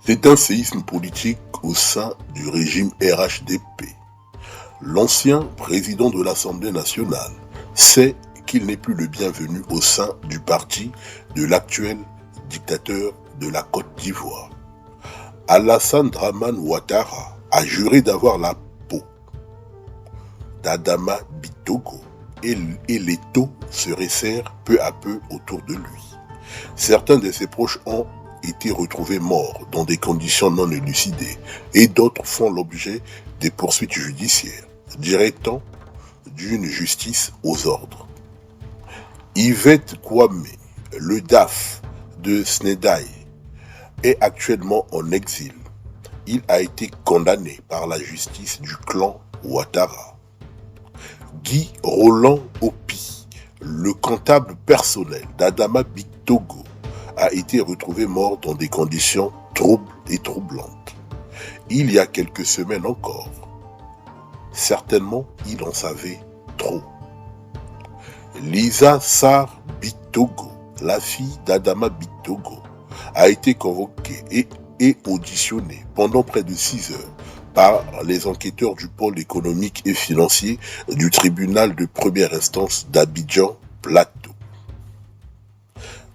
C'est un séisme politique au sein du régime RHDP. L'ancien président de l'Assemblée nationale sait qu'il n'est plus le bienvenu au sein du parti de l'actuel dictateur de la Côte d'Ivoire. Alassane Dramane Ouattara a juré d'avoir la peau d'Adama Bitogo et les taux se resserrent peu à peu autour de lui. Certains de ses proches ont été retrouvés morts dans des conditions non élucidées et d'autres font l'objet des poursuites judiciaires, dirait-on, d'une justice aux ordres. Yvette Kwame, le DAF de Sénégal, est actuellement en exil. Il a été condamné par la justice du clan Ouattara. Guy Roland Opi, le comptable personnel d'Adama Bitogo, a été retrouvé mort dans des conditions troubles et troublantes. Il y a quelques semaines encore. Certainement, il en savait trop. Lisa Sarr Bitogo, la fille d'Adama Bitogo, a été convoquée et auditionnée pendant près de 6 heures par les enquêteurs du pôle économique et financier du tribunal de première instance d'Abidjan Plateau.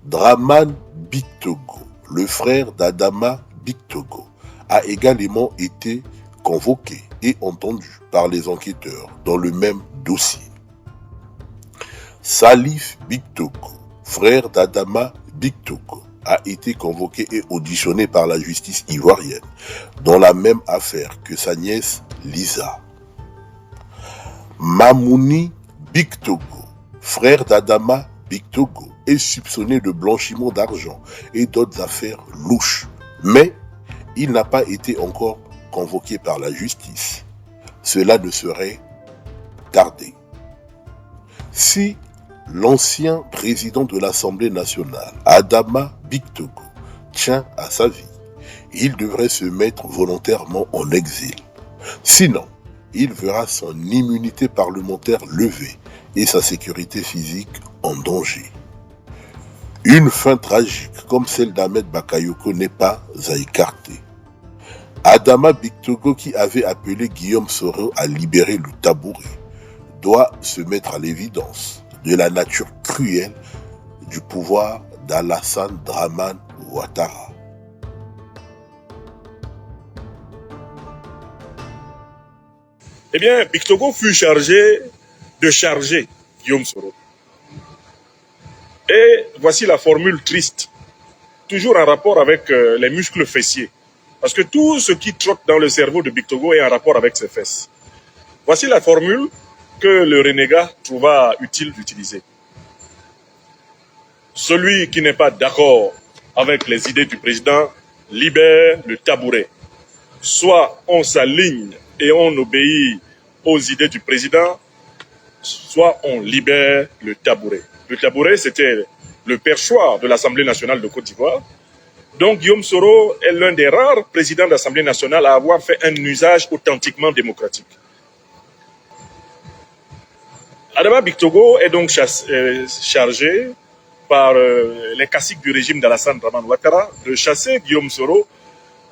Dramane Bitogo, le frère d'Adama Bitogo, a également été convoqué et entendu par les enquêteurs dans le même dossier. Salif Bitogo, frère d'Adama Bitogo, a été convoqué et auditionné par la justice ivoirienne dans la même affaire que sa nièce Lisa. Mamouni Bitogo, frère d'Adama Bitogo, est soupçonné de blanchiment d'argent et d'autres affaires louches, mais il n'a pas été encore convoqué par la justice. Cela ne serait tardé. Si l'ancien président de l'Assemblée nationale, Adama Bitogo, tient à sa vie, il devrait se mettre volontairement en exil. Sinon, il verra son immunité parlementaire levée et sa sécurité physique en danger. Une fin tragique comme celle d'Ahmed Bakayoko n'est pas à écarter. Adama Bitogo, qui avait appelé Guillaume Soro à libérer le tabouret, doit se mettre à l'évidence de la nature cruelle du pouvoir d'Alassane Dramane Ouattara. Eh bien, Bitogo fut chargé de charger Guillaume Soro. Et voici la formule triste, toujours en rapport avec les muscles fessiers. Parce que tout ce qui trotte dans le cerveau de Bitogo est en rapport avec ses fesses. Voici la formule que le renégat trouva utile d'utiliser. Celui qui n'est pas d'accord avec les idées du président libère le tabouret. Soit on s'aligne et on obéit aux idées du président, soit on libère le tabouret. Le tabouret, c'était le perchoir de l'Assemblée nationale de Côte d'Ivoire. Donc Guillaume Soro est l'un des rares présidents de l'Assemblée nationale à avoir fait un usage authentiquement démocratique. Adama Bitogo est donc chargé par les caciques du régime d'Alassane Dramane Ouattara de chasser Guillaume Soro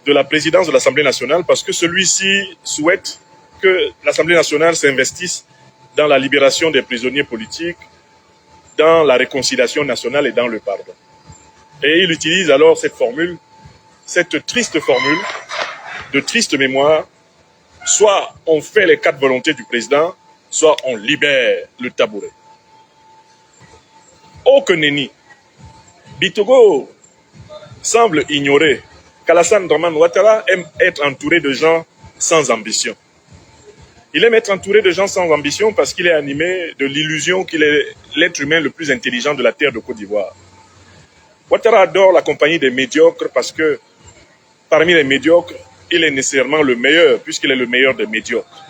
de la présidence de l'Assemblée nationale parce que celui-ci souhaite que l'Assemblée nationale s'investisse dans la libération des prisonniers politiques, dans la réconciliation nationale et dans le pardon. Et il utilise alors cette formule, cette triste formule de triste mémoire, soit on fait les 4 volontés du président, soit on libère le tabouret. Oh que nenni, Bitogo semble ignorer qu'Alassane Dramane Ouattara aime être entouré de gens sans ambition. Il aime être entouré de gens sans ambition parce qu'il est animé de l'illusion qu'il est l'être humain le plus intelligent de la terre de Côte d'Ivoire. Ouattara adore la compagnie des médiocres parce que parmi les médiocres, il est nécessairement le meilleur puisqu'il est le meilleur des médiocres.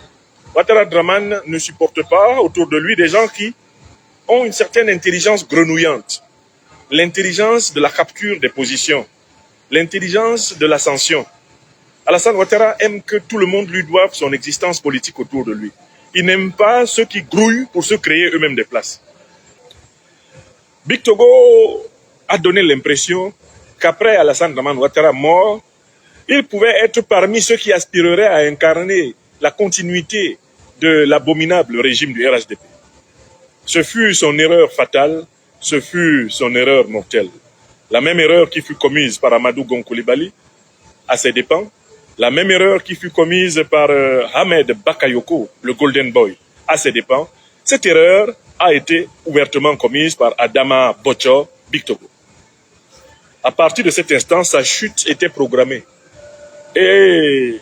Ouattara Dramane ne supporte pas autour de lui des gens qui ont une certaine intelligence grenouillante, l'intelligence de la capture des positions, l'intelligence de l'ascension. Alassane Ouattara aime que tout le monde lui doive son existence politique autour de lui. Il n'aime pas ceux qui grouillent pour se créer eux-mêmes des places. Bitogo a donné l'impression qu'après Alassane Dramane Ouattara mort, il pouvait être parmi ceux qui aspireraient à incarner la continuité de l'abominable régime du RHDP. Ce fut son erreur fatale, ce fut son erreur mortelle. La même erreur qui fut commise par Amadou Gon Coulibaly à ses dépens, la même erreur qui fut commise par Ahmed Bakayoko, le Golden Boy, à ses dépens. Cette erreur a été ouvertement commise par Adama Bocho Bictogo. À partir de cet instant, sa chute était programmée. Et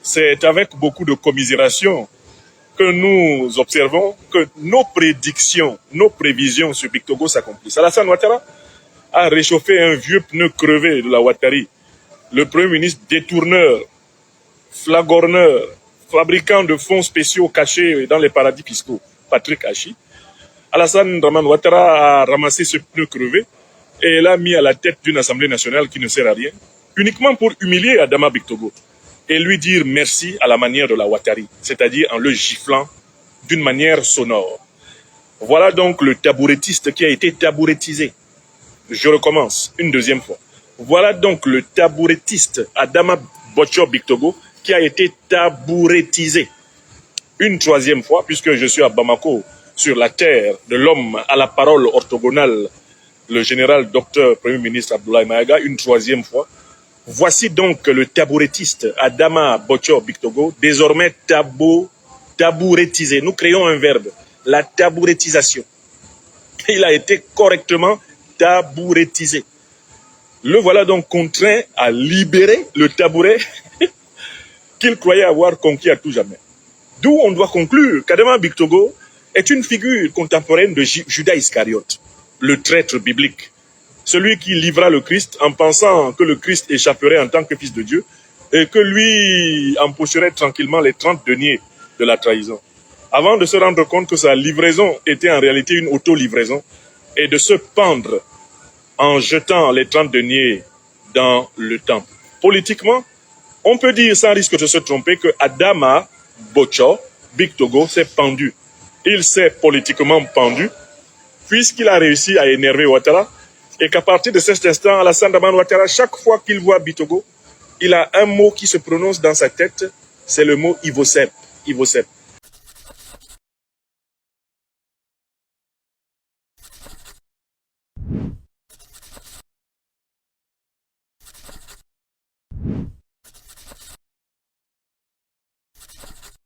c'est avec beaucoup de commisération que nous observons que nos prédictions, nos prévisions sur Bictogo s'accomplissent. Alassane Ouattara a réchauffé un vieux pneu crevé de la Ouattari. Le Premier ministre détourneur, flagorneur, fabricant de fonds spéciaux cachés dans les paradis fiscaux, Patrick Hachi. Alassane Draman Ouattara a ramassé ce pneu crevé et l'a mis à la tête d'une assemblée nationale qui ne sert à rien, uniquement pour humilier Adama Bictogo et lui dire merci à la manière de la Ouattari, c'est-à-dire en le giflant d'une manière sonore. Voilà donc le tabourettiste qui a été tabourettisé. Je recommence une deuxième fois. Voilà donc le tabourettiste Adama Bocho Bictogo qui a été tabourettisé. Une troisième fois, puisque je suis à Bamako, sur la terre de l'homme à la parole orthogonale, le général docteur Premier ministre Abdoulaye Maïga, une troisième fois. Voici donc le tabourettiste Adama Bocho Bictogo, désormais tabourettisé. Nous créons un verbe, la tabourettisation. Il a été correctement tabourettisé. Le voilà donc contraint à libérer le tabouret qu'il croyait avoir conquis à tout jamais. D'où on doit conclure qu'Adama Bictogo est une figure contemporaine de Judas Iscariote, le traître biblique, celui qui livra le Christ en pensant que le Christ échapperait en tant que fils de Dieu et que lui empocherait tranquillement les 30 deniers de la trahison, avant de se rendre compte que sa livraison était en réalité une auto-livraison et de se pendre en jetant les 30 deniers dans le temple. Politiquement, on peut dire sans risque de se tromper que Adama Bocho Bictogo s'est pendu. Il s'est politiquement pendu puisqu'il a réussi à énerver Ouattara et qu'à partir de cet instant, Alassane Dramane Ouattara, chaque fois qu'il voit Bictogo, il a un mot qui se prononce dans sa tête, c'est le mot Ivosep. Ivosep.